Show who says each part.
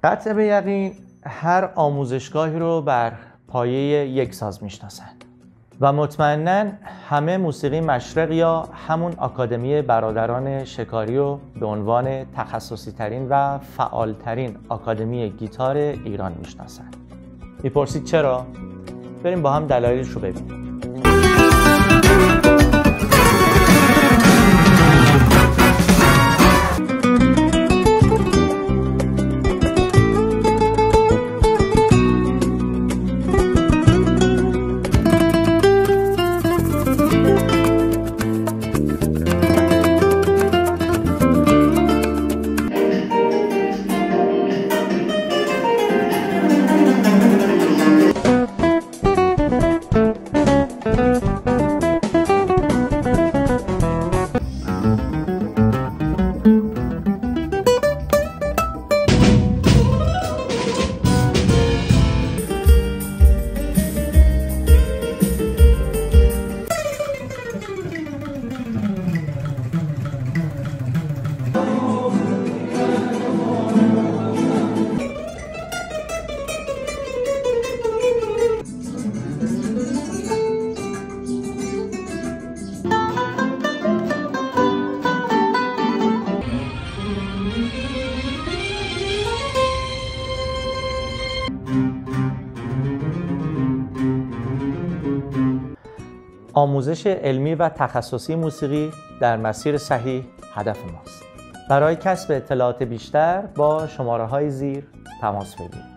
Speaker 1: قطع به یقین هر آموزشگاهی رو بر پایه یک ساز میشناسند و مطمئناً همه موسیقی مشرق یا همون آکادمی برادران شکاری رو به عنوان تخصصی ترین و فعال ترین آکادمی گیتار ایران میشناسند. میپرسید چرا؟ بریم با هم دلایلش رو ببینیم. آموزش علمی و تخصصی موسیقی در مسیر صحیح هدف ماست. برای کسب اطلاعات بیشتر با شماره‌های زیر تماس بگیرید.